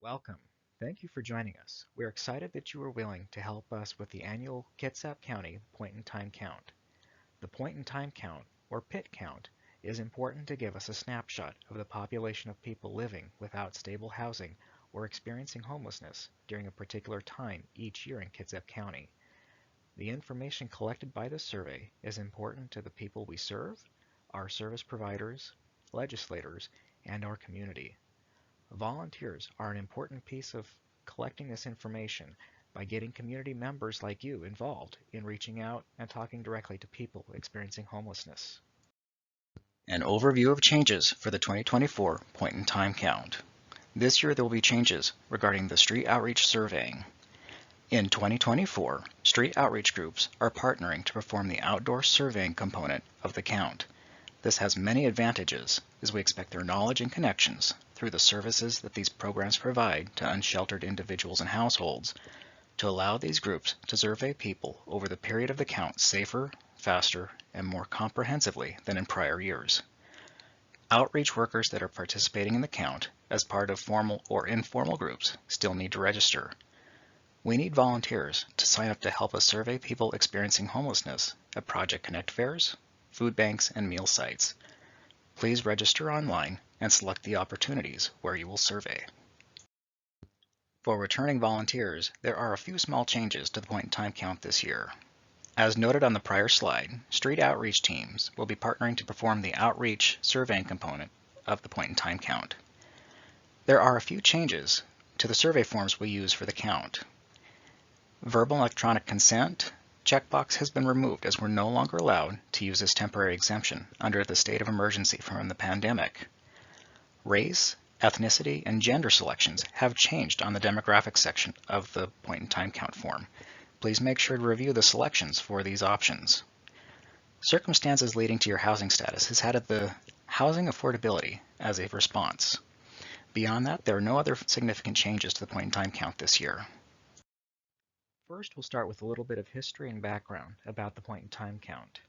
Welcome. Thank you for joining us. We're excited that you are willing to help us with the annual Kitsap County Point-in-Time Count. The Point-in-Time Count, or PIT count, is important to give us a snapshot of the population of people living without stable housing or experiencing homelessness during a particular time each year in Kitsap County. The information collected by this survey is important to the people we serve, our service providers, legislators, and our community. Volunteers are an important piece of collecting this information by getting community members like you involved in reaching out and talking directly to people experiencing homelessness. An overview of changes for the 2024 point-in-time count. This year there will be changes regarding the street outreach surveying. In 2024, street outreach groups are partnering to perform the outdoor surveying component of the count. This has many advantages, as we expect their knowledge and connections through the services that these programs provide to unsheltered individuals and households to allow these groups to survey people over the period of the count safer, faster, and more comprehensively than in prior years. Outreach workers that are participating in the count as part of formal or informal groups still need to register. We need volunteers to sign up to help us survey people experiencing homelessness at Project Connect fairs, food banks, and meal sites. Please register online and select the opportunities where you will survey. For returning volunteers, there are a few small changes to the point-in-time count this year. As noted on the prior slide, street outreach teams will be partnering to perform the outreach surveying component of the point-in-time count. There are a few changes to the survey forms we use for the count. Verbal electronic consent checkbox has been removed as we're no longer allowed to use this temporary exemption under the state of emergency from the pandemic. Race, ethnicity, and gender selections have changed on the demographics section of the point-in-time count form. Please make sure to review the selections for these options. Circumstances leading to your housing status has added the housing affordability as a response. Beyond that, there are no other significant changes to the point-in-time count this year. First, we'll start with a little bit of history and background about the point-in-time count,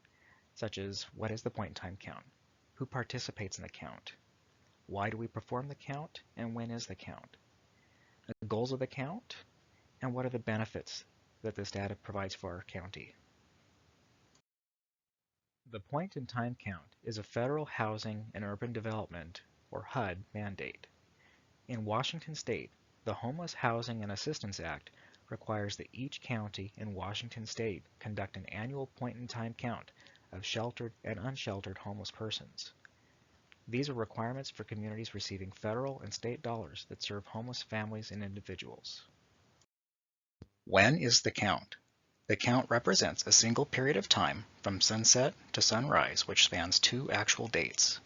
such as what is the point-in-time count, who participates in the count, why do we perform the count, and when is the count, the goals of the count, and what are the benefits that this data provides for our county. The point-in-time count is a federal housing and urban development, or HUD, mandate. In Washington state, the Homeless Housing and Assistance Act requires that each county in Washington state conduct an annual point-in-time count of sheltered and unsheltered homeless persons. These are requirements for communities receiving federal and state dollars that serve homeless families and individuals. When is the count? The count represents a single period of time from sunset to sunrise, which spans 2 actual dates.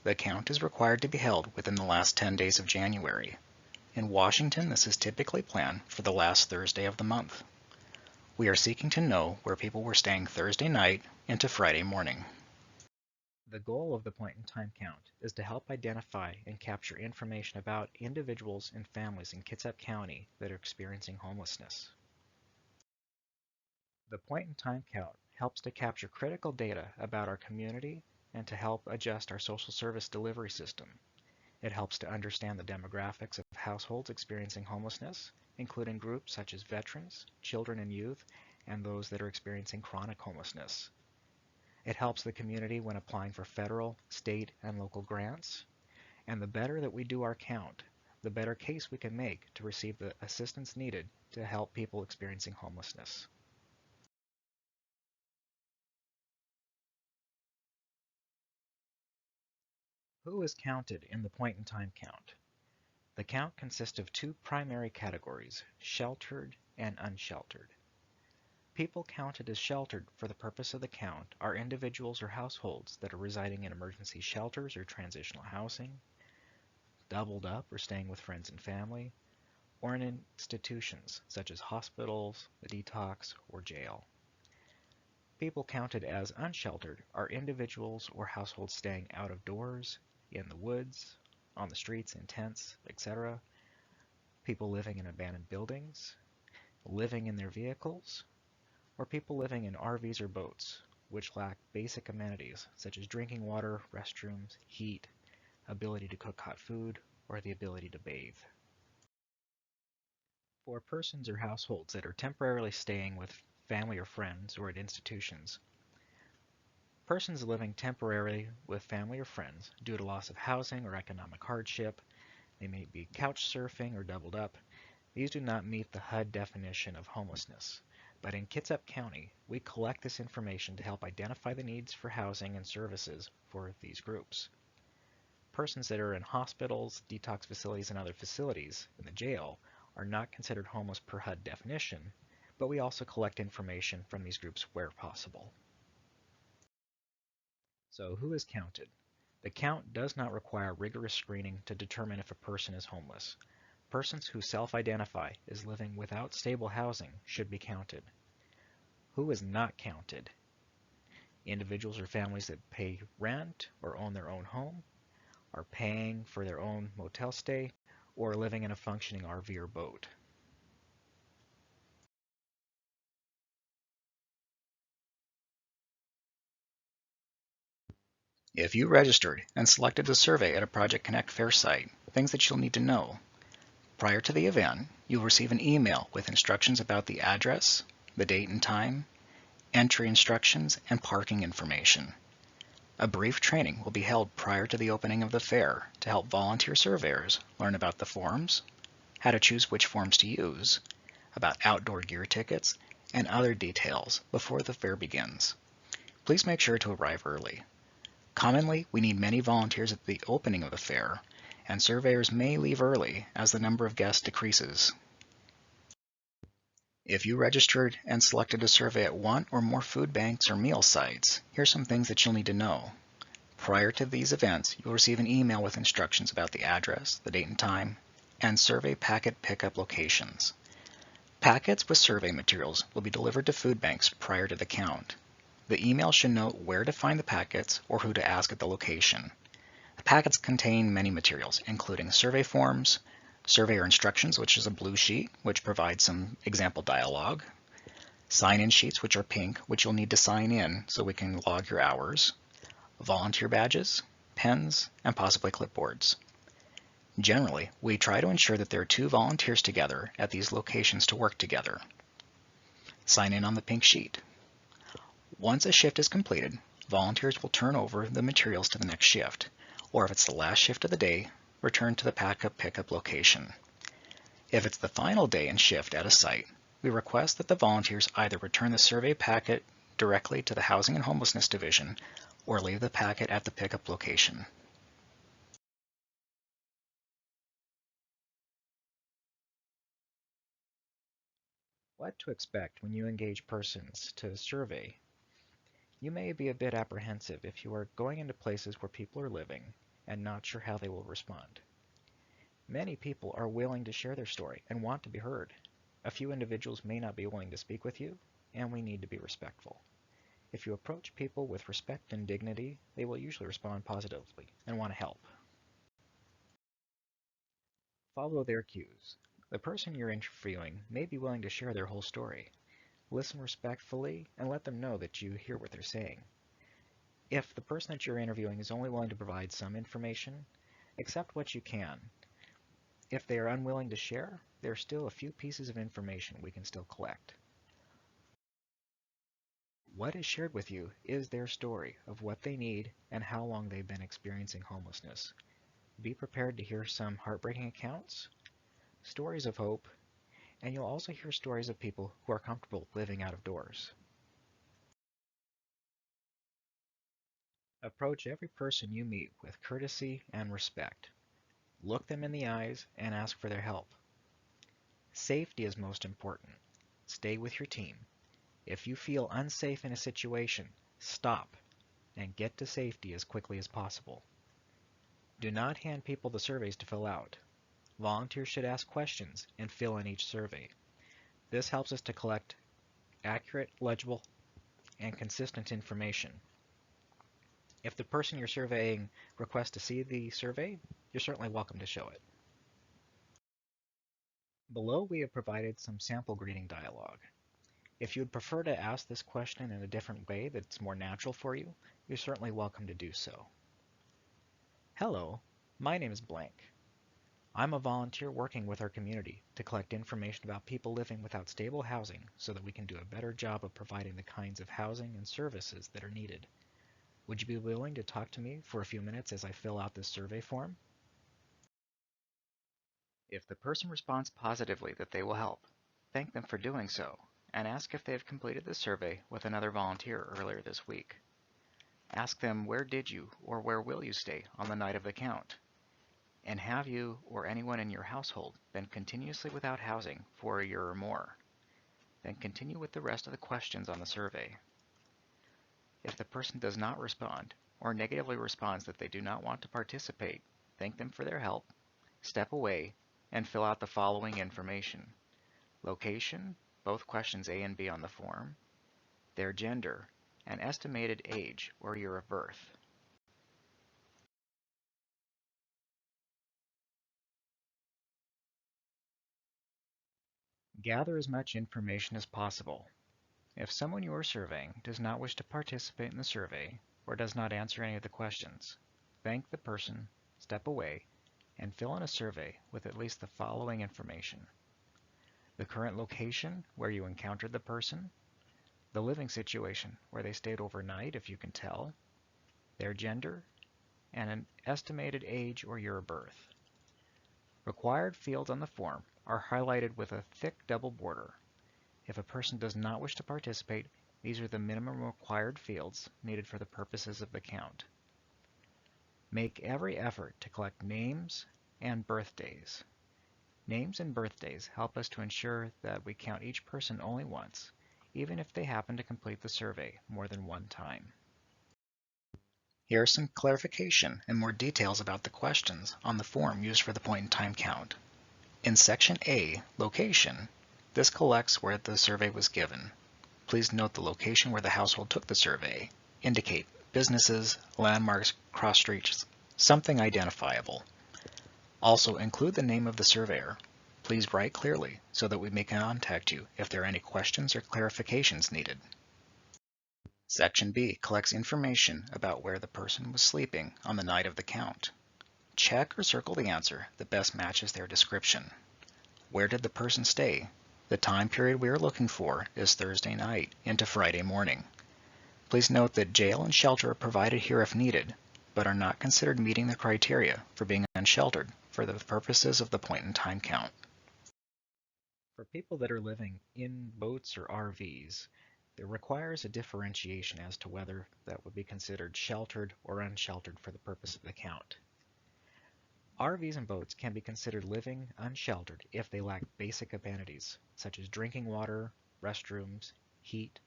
The count is required to be held within the last 10 days of January. In Washington, this is typically planned for the last Thursday of the month. We are seeking to know where people were staying Thursday night into Friday morning. The goal of the point-in-time count is to help identify and capture information about individuals and families in Kitsap County that are experiencing homelessness. The point-in-time count helps to capture critical data about our community and to help adjust our social service delivery system. It helps to understand the demographics of households experiencing homelessness, including groups such as veterans, children and youth, and those that are experiencing chronic homelessness. It helps the community when applying for federal, state, and local grants. And the better that we do our count, the better case we can make to receive the assistance needed to help people experiencing homelessness. Who is counted in the point-in-time count? The count consists of 2 primary categories, sheltered and unsheltered. People counted as sheltered for the purpose of the count are individuals or households that are residing in emergency shelters or transitional housing, doubled up or staying with friends and family, or in institutions such as hospitals, a detox, or jail. People counted as unsheltered are individuals or households staying out of doors, in the woods, on the streets in tents, etc., people living in abandoned buildings, living in their vehicles, or people living in RVs or boats, which lack basic amenities such as drinking water, restrooms, heat, ability to cook hot food, or the ability to bathe. For persons or households that are temporarily staying with family or friends or at institutions, persons living temporarily with family or friends due to loss of housing or economic hardship, they may be couch surfing or doubled up. These do not meet the HUD definition of homelessness. But in Kitsap County, we collect this information to help identify the needs for housing and services for these groups. Persons that are in hospitals, detox facilities, and other facilities in the jail are not considered homeless per HUD definition, but we also collect information from these groups where possible. So who is counted? The count does not require rigorous screening to determine if a person is homeless. Persons who self-identify as living without stable housing should be counted. Who is not counted? Individuals or families that pay rent or own their own home, are paying for their own motel stay, or living in a functioning RV or boat. If you registered and selected a survey at a Project Connect Fair site, things that you'll need to know. Prior to the event, you'll receive an email with instructions about the address, the date and time, entry instructions, and parking information. A brief training will be held prior to the opening of the fair to help volunteer surveyors learn about the forms, how to choose which forms to use, about outdoor gear tickets, and other details before the fair begins. Please make sure to arrive early. Commonly, we need many volunteers at the opening of the fair, and surveyors may leave early as the number of guests decreases. If you registered and selected a survey at one or more food banks or meal sites, here's some things that you'll need to know. Prior to these events, you'll receive an email with instructions about the address, the date and time, and survey packet pickup locations. Packets with survey materials will be delivered to food banks prior to the count. The email should note where to find the packets or who to ask at the location. The packets contain many materials, including survey forms, surveyor instructions, which is a blue sheet, which provides some example dialogue, sign-in sheets, which are pink, which you'll need to sign in so we can log your hours, volunteer badges, pens, and possibly clipboards. Generally, we try to ensure that there are 2 volunteers together at these locations to work together. Sign in on the pink sheet. Once a shift is completed, volunteers will turn over the materials to the next shift, or if it's the last shift of the day, return to the pickup location. If it's the final day and shift at a site, we request that the volunteers either return the survey packet directly to the Housing and Homelessness Division or leave the packet at the pickup location. What to expect when you engage persons to survey? You may be a bit apprehensive if you are going into places where people are living and not sure how they will respond. Many people are willing to share their story and want to be heard. A few individuals may not be willing to speak with you, and we need to be respectful. If you approach people with respect and dignity, they will usually respond positively and want to help. Follow their cues. The person you're interviewing may be willing to share their whole story. Listen respectfully and let them know that you hear what they're saying. If the person that you're interviewing is only willing to provide some information, accept what you can. If they are unwilling to share, there are still a few pieces of information we can still collect. What is shared with you is their story of what they need and how long they've been experiencing homelessness. Be prepared to hear some heartbreaking accounts, stories of hope, and you'll also hear stories of people who are comfortable living out of doors. Approach every person you meet with courtesy and respect. Look them in the eyes and ask for their help. Safety is most important. Stay with your team. If you feel unsafe in a situation, stop and get to safety as quickly as possible. Do not hand people the surveys to fill out. Volunteers should ask questions and fill in each survey. This helps us to collect accurate, legible, and consistent information. If the person you're surveying requests to see the survey, you're certainly welcome to show it. Below we have provided some sample greeting dialogue. If you would prefer to ask this question in a different way that's more natural for you, you're certainly welcome to do so. Hello, my name is blank. I'm a volunteer working with our community to collect information about people living without stable housing so that we can do a better job of providing the kinds of housing and services that are needed. Would you be willing to talk to me for a few minutes as I fill out this survey form? If the person responds positively that they will help, thank them for doing so, and ask if they have completed the survey with another volunteer earlier this week. Ask them where did you or where will you stay on the night of the count, and have you or anyone in your household been continuously without housing for a year or more? Then continue with the rest of the questions on the survey. If the person does not respond or negatively responds that they do not want to participate, thank them for their help, step away, and fill out the following information: location, both questions A and B on the form, their gender, and estimated age or year of birth. Gather as much information as possible. If someone you are surveying does not wish to participate in the survey or does not answer any of the questions, thank the person, step away, and fill in a survey with at least the following information: the current location where you encountered the person, the living situation where they stayed overnight if you can tell, their gender, and an estimated age or year of birth. Required fields on the form are highlighted with a thick double border. If a person does not wish to participate, these are the minimum required fields needed for the purposes of the count. Make every effort to collect names and birthdays. Names and birthdays help us to ensure that we count each person only once, even if they happen to complete the survey more than one time. Here are some clarification and more details about the questions on the form used for the point-in-time count. In Section A, Location, this collects where the survey was given. Please note the location where the household took the survey. Indicate businesses, landmarks, cross streets, something identifiable. Also include the name of the surveyor. Please write clearly so that we may contact you if there are any questions or clarifications needed. Section B collects information about where the person was sleeping on the night of the count. Check or circle the answer that best matches their description. Where did the person stay? The time period we are looking for is Thursday night into Friday morning. Please note that jail and shelter are provided here if needed, but are not considered meeting the criteria for being unsheltered for the purposes of the point-in-time count. For people that are living in boats or RVs, it requires a differentiation as to whether that would be considered sheltered or unsheltered for the purpose of the count. RVs and boats can be considered living unsheltered if they lack basic amenities, such as drinking water, restrooms, heat,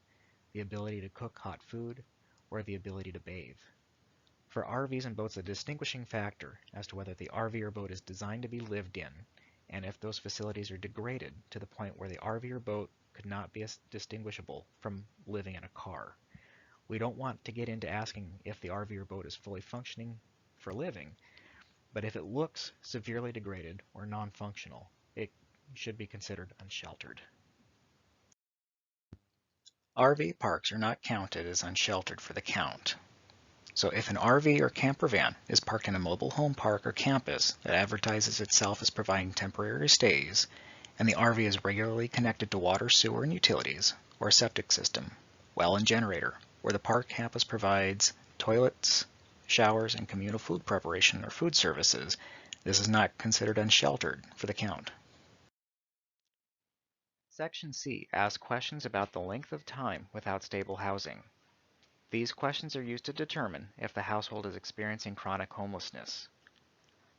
the ability to cook hot food, or the ability to bathe. For RVs and boats, a distinguishing factor as to whether the RV or boat is designed to be lived in, and if those facilities are degraded to the point where the RV or boat could not be distinguishable from living in a car. We don't want to get into asking if the RV or boat is fully functioning for living, but if it looks severely degraded or non-functional, it should be considered unsheltered. RV parks are not counted as unsheltered for the count. So if an RV or camper van is parked in a mobile home park or campus that advertises itself as providing temporary stays, and the RV is regularly connected to water, sewer, and utilities, or a septic system, well and generator, where the park campus provides toilets, showers, and communal food preparation or food services, this is not considered unsheltered for the count. Section C asks questions about the length of time without stable housing. These questions are used to determine if the household is experiencing chronic homelessness.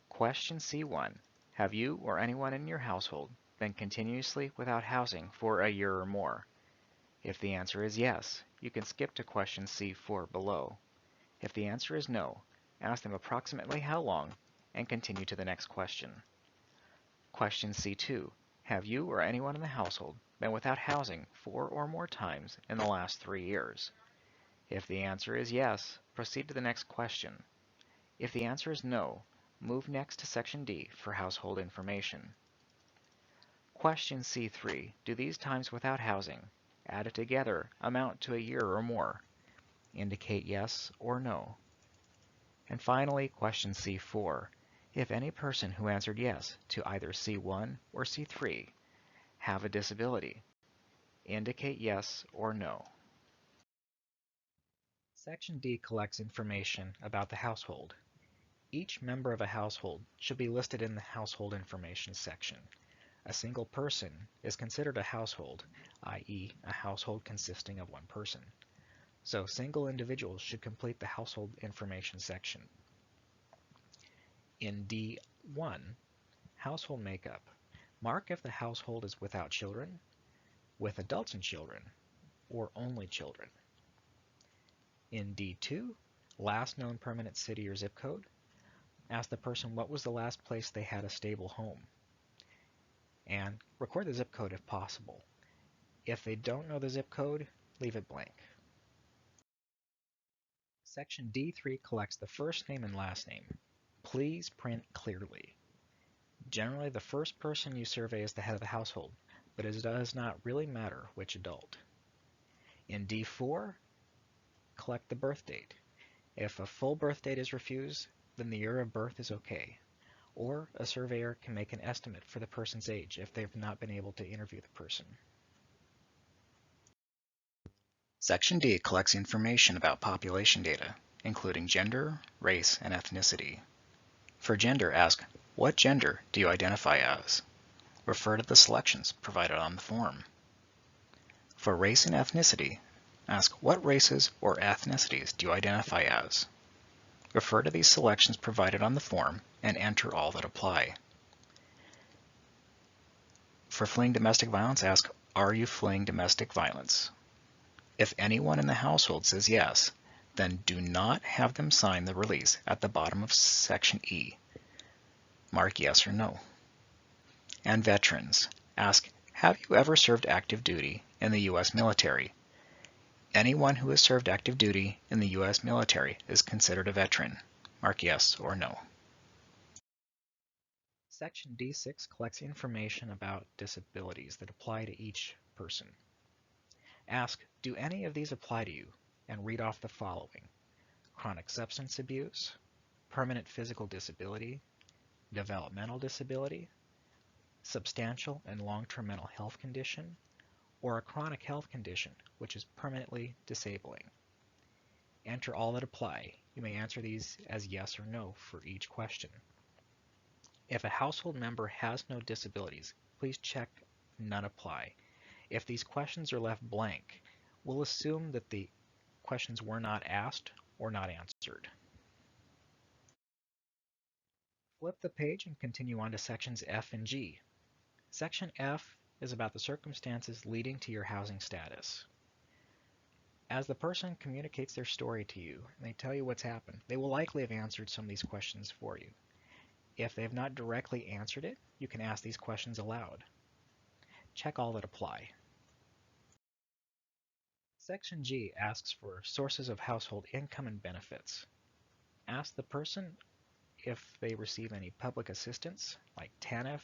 Question C1. Have you or anyone in your household been continuously without housing for a year or more? If the answer is yes, you can skip to question C4 below. If the answer is no, ask them approximately how long and continue to the next question. Question C2. Have you or anyone in the household been without housing 4 or more times in the last 3 years? If the answer is yes, proceed to the next question. If the answer is no, move next to Section D for household information. Question C3. Do these times without housing, added together, amount to a year or more? Indicate yes or no. And finally, question C4. If any person who answered yes to either C1 or C3 have a disability, indicate yes or no. Section D collects information about the household. Each member of a household should be listed in the household information section. A single person is considered a household, i.e., a household consisting of one person. So single individuals should complete the household information section. In D1, household makeup, mark if the household is without children, with adults and children, or only children. In D2, last known permanent city or zip code, ask the person what was the last place they had a stable home, and record the zip code if possible. If they don't know the zip code, leave it blank. Section D3 collects the first name and last name. Please print clearly. Generally, the first person you survey is the head of the household, but it does not really matter which adult. In D4, collect the birth date. If a full birth date is refused, then the year of birth is okay. Or a surveyor can make an estimate for the person's age if they've not been able to interview the person. Section D collects information about population data, including gender, race, and ethnicity. For gender, ask, what gender do you identify as? Refer to the selections provided on the form. For race and ethnicity, ask, what races or ethnicities do you identify as? Refer to these selections provided on the form and enter all that apply. For fleeing domestic violence, ask, are you fleeing domestic violence? If anyone in the household says yes, then do not have them sign the release at the bottom of Section E. Mark yes or no. And veterans, ask, have you ever served active duty in the U.S. military? Anyone who has served active duty in the U.S. military is considered a veteran. Mark yes or no. Section D6 collects information about disabilities that apply to each person. Ask, do any of these apply to you? And read off the following: chronic substance abuse, permanent physical disability, developmental disability, substantial and long-term mental health condition, or a chronic health condition which is permanently disabling. Enter all that apply. You may answer these as yes or no for each question. If a household member has no disabilities, please check none apply. If these questions are left blank, we'll assume that the questions were not asked or not answered. Flip the page and continue on to sections F and G. Section F is about the circumstances leading to your housing status. As the person communicates their story to you and they tell you what's happened, they will likely have answered some of these questions for you. If they have not directly answered it, you can ask these questions aloud. Check all that apply. Section G asks for sources of household income and benefits. Ask the person if they receive any public assistance like TANF,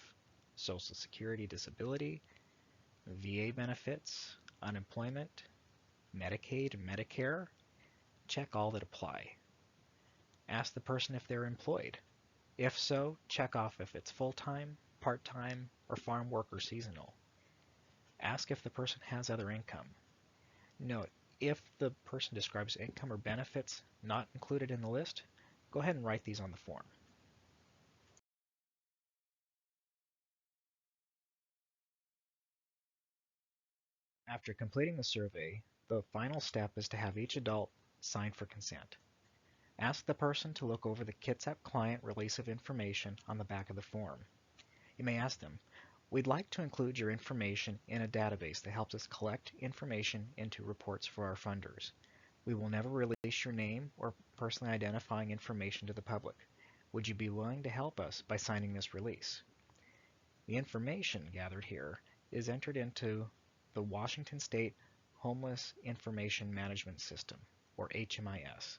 Social Security Disability, VA benefits, unemployment, Medicaid, Medicare. Check all that apply. Ask the person if they're employed. If so, check off if it's full-time, part-time, or farm work or seasonal. Ask if the person has other income. Note, if the person describes income or benefits not included in the list, go ahead and write these on the form. After completing the survey, the final step is to have each adult sign for consent. Ask the person to look over the Kitsap client release of information on the back of the form. You may ask them, we'd like to include your information in a database that helps us collect information into reports for our funders. We will never release your name or personally identifying information to the public. Would you be willing to help us by signing this release? The information gathered here is entered into the Washington State Homeless Information Management System, or HMIS.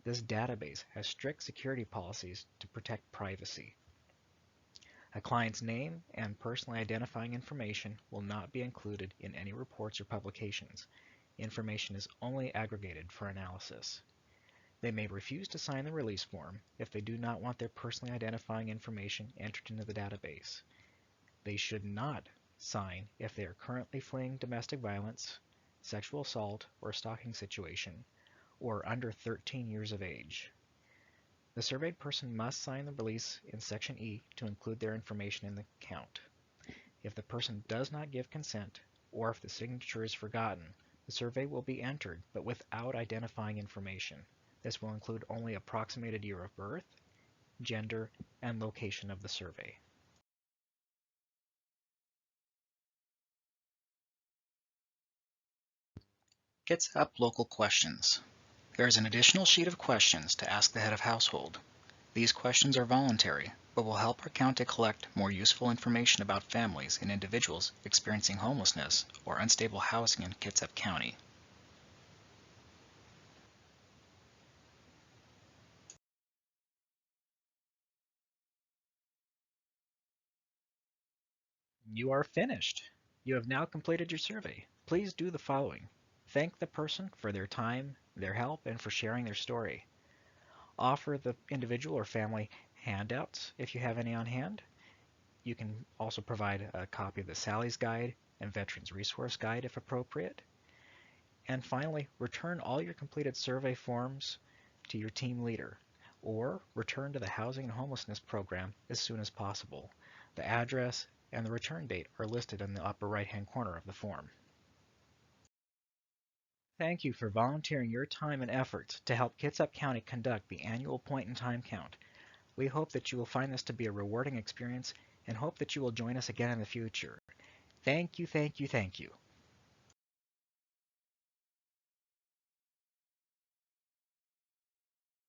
This database has strict security policies to protect privacy. A client's name and personally identifying information will not be included in any reports or publications. Information is only aggregated for analysis. They may refuse to sign the release form if they do not want their personally identifying information entered into the database. They should not sign if they are currently fleeing domestic violence, sexual assault, or stalking situation, or under 13 years of age. The surveyed person must sign the release in Section E to include their information in the count. If the person does not give consent, or if the signature is forgotten, the survey will be entered, but without identifying information. This will include only approximated year of birth, gender, and location of the survey. Kitsap local questions. There is an additional sheet of questions to ask the head of household. These questions are voluntary, but will help our county collect more useful information about families and individuals experiencing homelessness or unstable housing in Kitsap County. You are finished. You have now completed your survey. Please do the following. Thank the person for their time, their help, and for sharing their story. Offer the individual or family handouts if you have any on hand. You can also provide a copy of the Sally's Guide and Veterans Resource Guide if appropriate. And finally, return all your completed survey forms to your team leader, or return to the Housing and Homelessness Program as soon as possible. The address and the return date are listed in the upper right-hand corner of the form. Thank you for volunteering your time and efforts to help Kitsap County conduct the annual point-in-time count. We hope that you will find this to be a rewarding experience and hope that you will join us again in the future. Thank you, thank you, thank you.